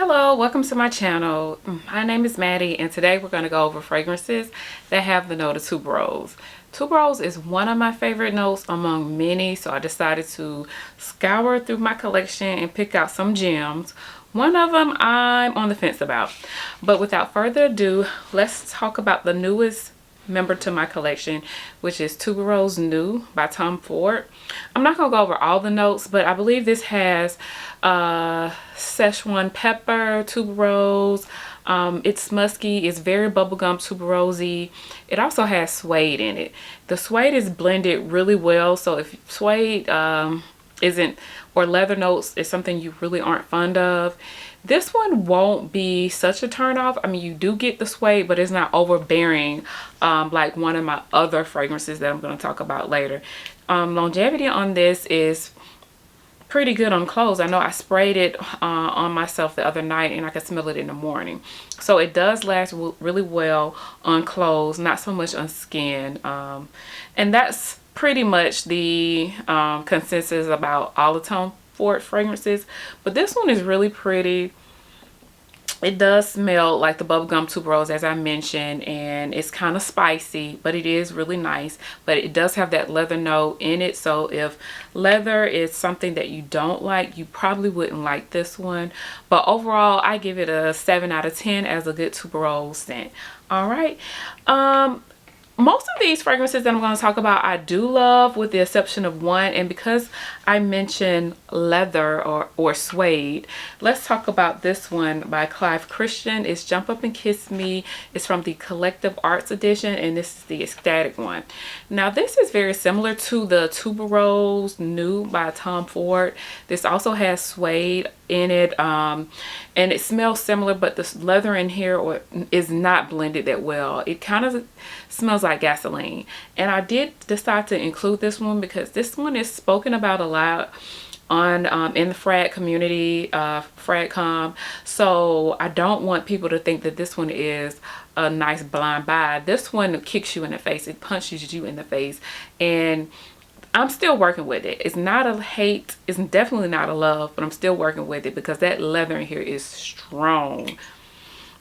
Hello, welcome to my channel. My name is Maddie and today we're going to go over fragrances that have the note of tuberose. Tuberose is one of my favorite notes among many, so I decided to scour through my collection and pick out some gems. One of them I'm on the fence about. But without further ado, let's talk about the newest member to my collection, which is Tuberose No by Tom Ford. I'm not gonna go over all the notes, but I believe this has Szechuan pepper, tuberose. It's musky, it's very bubblegum tuberosy. It also has suede in it. The suede is blended really well, so if suede isn't, or leather notes is something you really aren't fond of, this one won't be such a turn off. I mean, you do get the suede, but it's not overbearing like one of my other fragrances that I'm going to talk about later. Longevity on this is pretty good on clothes. I know I sprayed it on myself the other night and I could smell it in the morning. So it does last really well on clothes, not so much on skin. And that's pretty much the consensus about all the Tom Ford fragrances. But this one is really pretty. It does smell like the bubblegum tuberose, as I mentioned, and it's kind of spicy, but it is really nice. But it does have that leather note in it, so if leather is something that you don't like, you probably wouldn't like this one. But overall, I give it a 7 out of 10 as a good tuberose scent. All right. Most of these fragrances that I'm going to talk about I do love, with the exception of one, and because I mentioned leather or suede, let's talk about this one by Clive Christian. It's Jump Up and Kiss Me. It's from the Collective Arts edition, and this is the ecstatic one. Now this is very similar to the Tuberose No by Tom Ford. This also has suede in it, and it smells similar, but the leather in here is not blended that well. It kind of smells like gasoline, and I did decide to include this one because this one is spoken about a lot on in the frag community, fragcom, so I don't want people to think that this one is a nice blind buy. This one kicks you in the face. It punches you in the face, and I'm still working with it. It's not a hate, it's definitely not a love, but I'm still working with it because that leather in here is strong.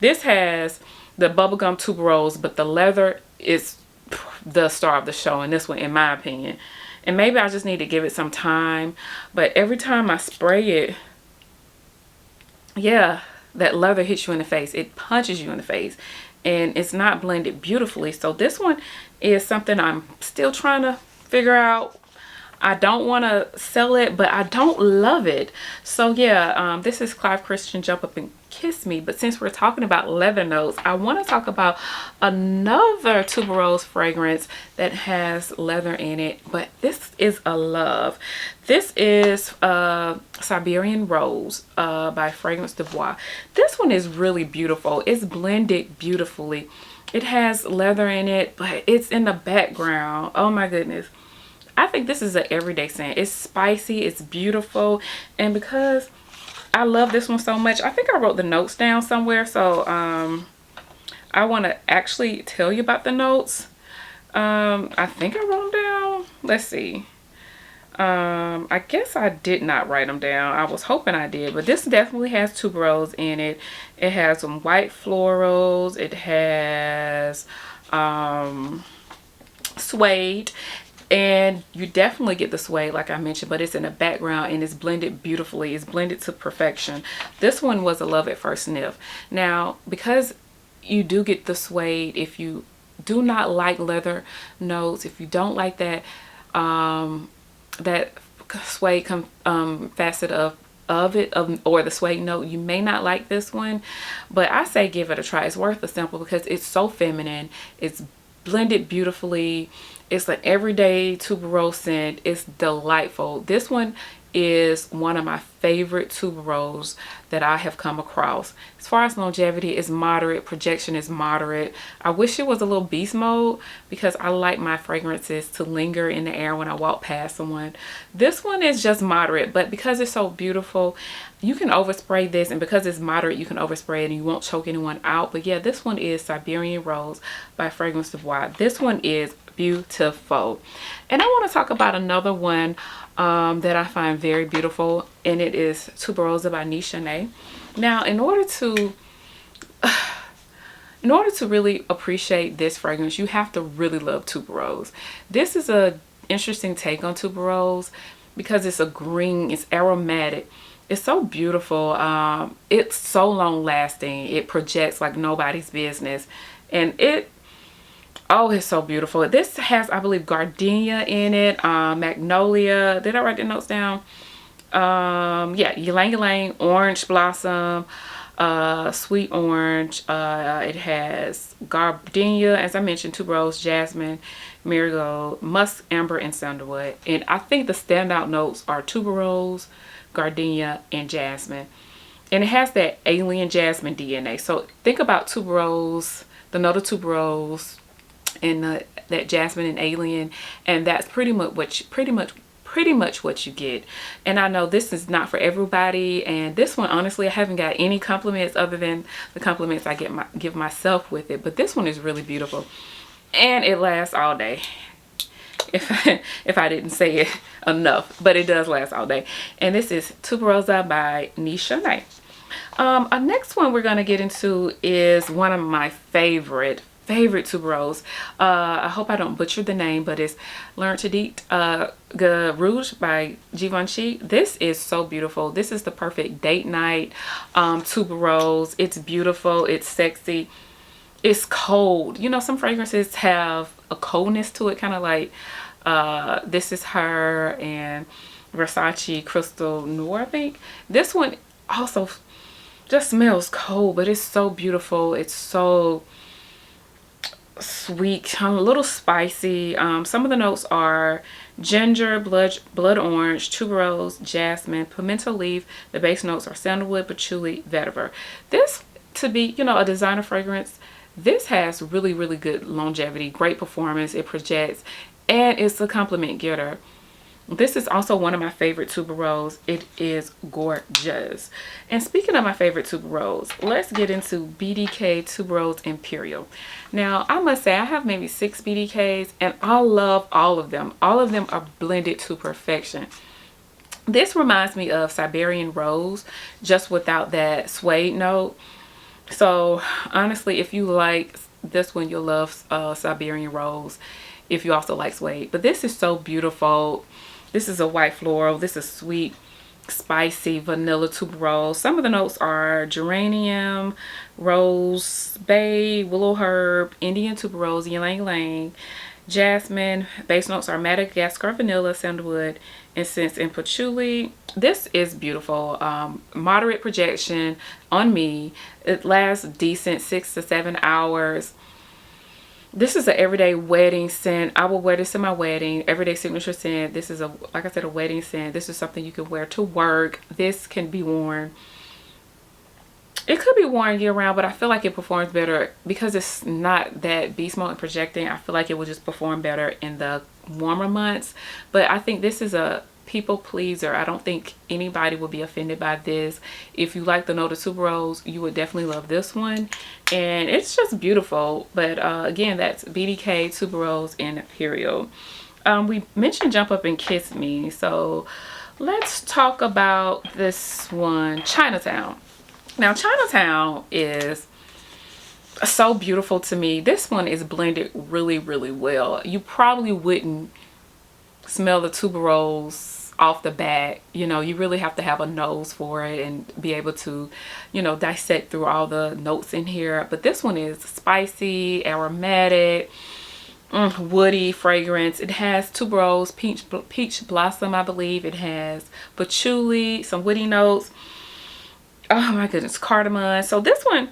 This has the bubblegum tuberose, but the leather is the star of the show in this one, in my opinion. And maybe I just need to give it some time, but every time I spray it, yeah, that leather hits you in the face. It punches you in the face, and it's not blended beautifully. So this one is something I'm still trying to figure out. I don't want to sell it, but I don't love it. So yeah, this is Clive Christian Jump Up and Kiss Me. But since we're talking about leather notes, I want to talk about another tuberose fragrance that has leather in it, but this is a love. This is Siberian Rose by Fragrance du Bois. This one is really beautiful. It's blended beautifully. It has leather in it, but it's in the background. Oh my goodness. I think this is an everyday scent. It's spicy, it's beautiful, and because I love this one so much, I think I wrote the notes down somewhere, so I want to actually tell you about the notes. I think I wrote them down. Let's see. I guess I did not write them down. I was hoping I did, but this definitely has tuberose in it. It has some white florals. It has suede. And you definitely get the suede, like I mentioned, but it's in the background and it's blended beautifully. It's blended to perfection. This one was a love at first sniff. Now, because you do get the suede, if you do not like leather notes, if you don't like that that suede facet of it, or the suede note, you may not like this one. But I say give it a try. It's worth the sample because it's so feminine. It's blended beautifully. It's an everyday tuberose scent. It's delightful. This one is one of my favorite tuberose that I have come across. As far as longevity, is moderate. Projection is moderate. I wish it was a little beast mode because I like my fragrances to linger in the air when I walk past someone. This one is just moderate, but because it's so beautiful, you can overspray this, and because it's moderate, you can overspray it and you won't choke anyone out. But yeah, this one is Siberian Rose by Fragrance du Bois. This one is beautiful. And I want to talk about another one that I find very beautiful, and it is Tuberoza-Nishane. Now, in order to really appreciate this fragrance, you have to really love tuberose. This is a interesting take on tuberose because it's a green, it's aromatic. It's so beautiful. It's so long lasting. It projects like nobody's business. And oh, it's so beautiful. This has, I believe, gardenia in it, magnolia. Did I write the notes down? Yeah, ylang ylang, orange blossom, sweet orange. It has gardenia, as I mentioned, tuberose, jasmine, marigold, musk, amber, and sandalwood. And I think the standout notes are tuberose, gardenia, and jasmine. And it has that alien jasmine DNA. So think about tuberose, the note of tuberose, and that jasmine and alien, and that's pretty much what you get. And I know this is not for everybody, and this one, honestly, I haven't got any compliments other than the compliments I give myself with it, but this one is really beautiful, and it lasts all day. If I didn't say it enough, but it does last all day. And this is Tuberoza-Nishane. Our next one we're going to get into is one of my favorite tuberose. I hope I don't butcher the name, but it's Learn to Deet Rouge by Givenchy. This is so beautiful. This is the perfect date night tuberose. It's beautiful, it's sexy, it's cold. You know, some fragrances have a coldness to it, kind of like This Is Her and Versace Crystal Noir, I think. This one also just smells cold, but it's so beautiful. It's so sweet, a little spicy. Some of the notes are ginger, blood orange, tuberose, jasmine, pimento leaf. The base notes are sandalwood, patchouli, vetiver. This, to be, you know, a designer fragrance, this has really, really good longevity, great performance. It projects, and it's a compliment getter. This is also one of my favorite tuberose. It is gorgeous. And speaking of my favorite tuberose, let's get into BDK Tuberose Imperial. Now, I must say I have maybe 6 BDKs, and I love all of them. All of them are blended to perfection. This reminds me of Siberian Rose, just without that suede note. So honestly, if you like this one, you'll love Siberian Rose if you also like suede. But this is so beautiful. This is a white floral. This is sweet, spicy vanilla tuberose. Some of the notes are geranium, rose, bay, willow herb, Indian tuberose, ylang ylang, jasmine. Base notes are Madagascar vanilla, sandalwood, incense, and patchouli. This is beautiful. Moderate projection on me. It lasts decent 6 to 7 hours. This is an everyday wedding scent. I will wear this in my wedding. Everyday signature scent. This is, like I said, a wedding scent. This is something you can wear to work. This can be worn. It could be worn year round, but I feel like it performs better because it's not that beast mode and projecting. I feel like it will just perform better in the warmer months. But I think this is a people pleaser. I don't think anybody will be offended by this. If you like the note of tuberose, you would definitely love this one, and it's just beautiful. But again, that's BDK Tuberose Imperial. We mentioned Jump Up and Kiss Me, so let's talk about this one, Chinatown. Now, Chinatown is so beautiful to me. This one is blended really, really well. You probably wouldn't smell the tuberose off the bat. You know, you really have to have a nose for it and be able to, you know, dissect through all the notes in here. But this one is spicy, aromatic, woody fragrance. It has tuberose, peach blossom, I believe. It has patchouli, some woody notes. Oh my goodness, cardamom. So this one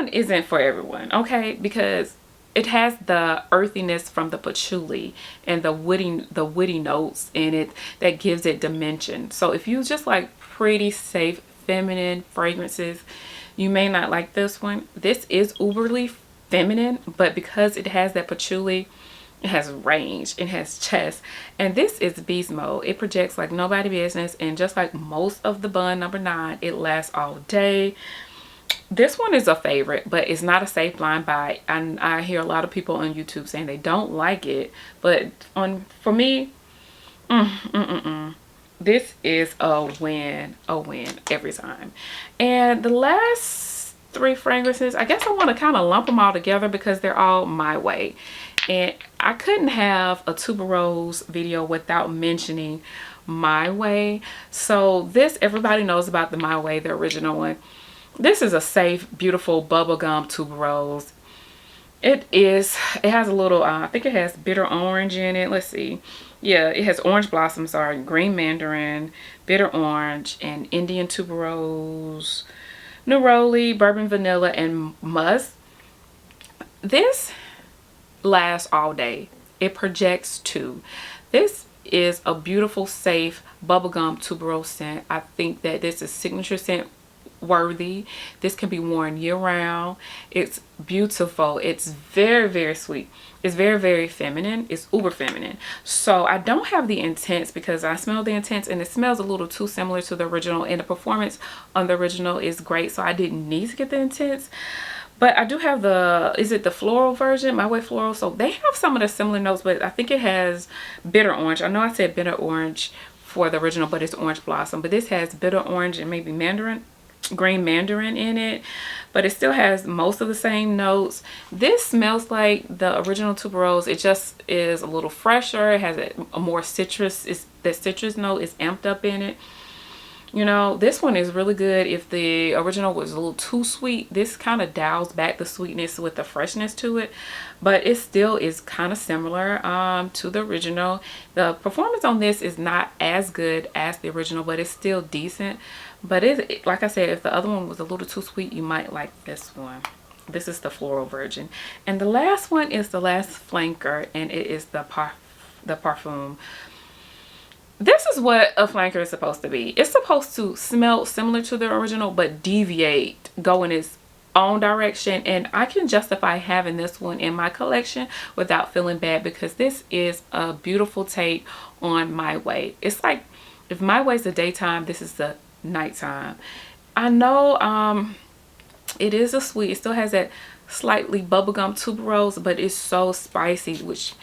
isn't for everyone, okay? Because it has the earthiness from the patchouli and the woody notes in it that gives it dimension. So if you just like pretty, safe, feminine fragrances, you may not like this one. This is uberly feminine, but because it has that patchouli, it has range, it has chest, and this is beast mode. It projects like nobody business, and just like most of the Bond No. 9, it lasts all day. This one is a favorite, but it's not a safe blind buy. And I hear a lot of people on YouTube saying they don't like it, but for me, this is a win every time. And the last three fragrances, I guess I want to kind of lump them all together because they're all my way. And I couldn't have a Tuberose video without mentioning My Way. So this, everybody knows about the My Way, the original one. This is a safe, beautiful bubblegum Tuberose. It has a little, I think it has bitter orange in it. Let's see. Yeah, it has orange blossom, sorry, green mandarin, bitter orange, and Indian tuberose, neroli, bourbon vanilla, and musk. This lasts all day. It projects too. This is a beautiful, safe bubblegum tuberose scent. I think that this is signature scent worthy. This can be worn year round. It's beautiful. It's very, very sweet. It's very, very feminine. It's uber feminine. So I don't have the intense because I smell the intense and it smells a little too similar to the original, and the performance on the original is great, so I didn't need to get the intense. But I do have the, is it the floral version, My Way Floral? So they have some of the similar notes, but I think it has bitter orange. I know I said bitter orange for the original, but it's orange blossom. But this has bitter orange and maybe mandarin, green mandarin in it, but it still has most of the same notes. This smells like the original Tuberose. It just is a little fresher. It has a more citrus. The citrus note is amped up in it. You know, this one is really good. If the original was a little too sweet, this kind of dials back the sweetness with the freshness to it, but it still is kind of similar to the original. The performance on this is not as good as the original, but it's still decent. But like I said, if the other one was a little too sweet, you might like this one. This is the floral version. And the last one is the last flanker, and it is the Parfum. This is what a flanker is supposed to be. It's supposed to smell similar to the original, but deviate, go in its own direction. And I can justify having this one in my collection without feeling bad, because this is a beautiful take on My Way. It's like, if My Way is the daytime, this is the nighttime. I know it is a sweet. It still has that slightly bubblegum tuberose, but it's so spicy, which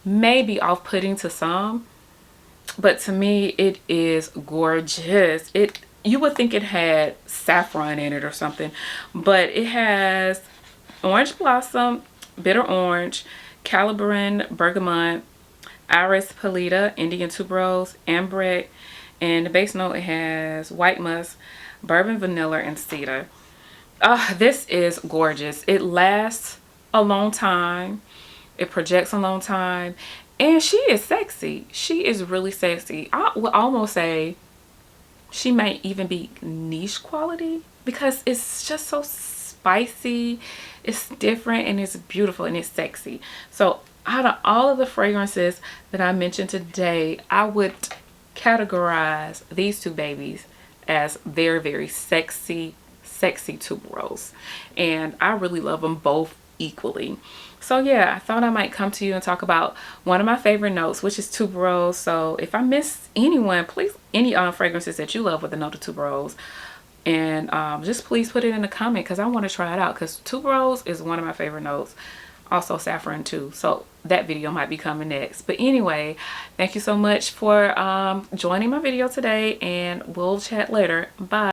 may be off-putting to some. But to me, it is gorgeous. You would think it had saffron in it or something, but it has orange blossom, bitter orange, calabarin, bergamot, iris pallida, Indian tuberose, ambrette, and the base note, it has white musk, bourbon vanilla, and cedar. This is gorgeous. It lasts a long time. It projects a long time. And she is sexy. She is really sexy. I would almost say she might even be niche quality, because it's just so spicy. It's different and it's beautiful and it's sexy. So out of all of the fragrances that I mentioned today, I would categorize these two babies as very, very sexy tuberose. And I really love them both equally. So yeah, I thought I might come to you and talk about one of my favorite notes, which is tuberose. So if I miss anyone, please, any fragrances that you love with the note of tuberose, and just please put it in the comment, because I want to try it out, because tuberose is one of my favorite notes. Also saffron too. So that video might be coming next. But anyway, thank you so much for joining my video today, and we'll chat later. Bye.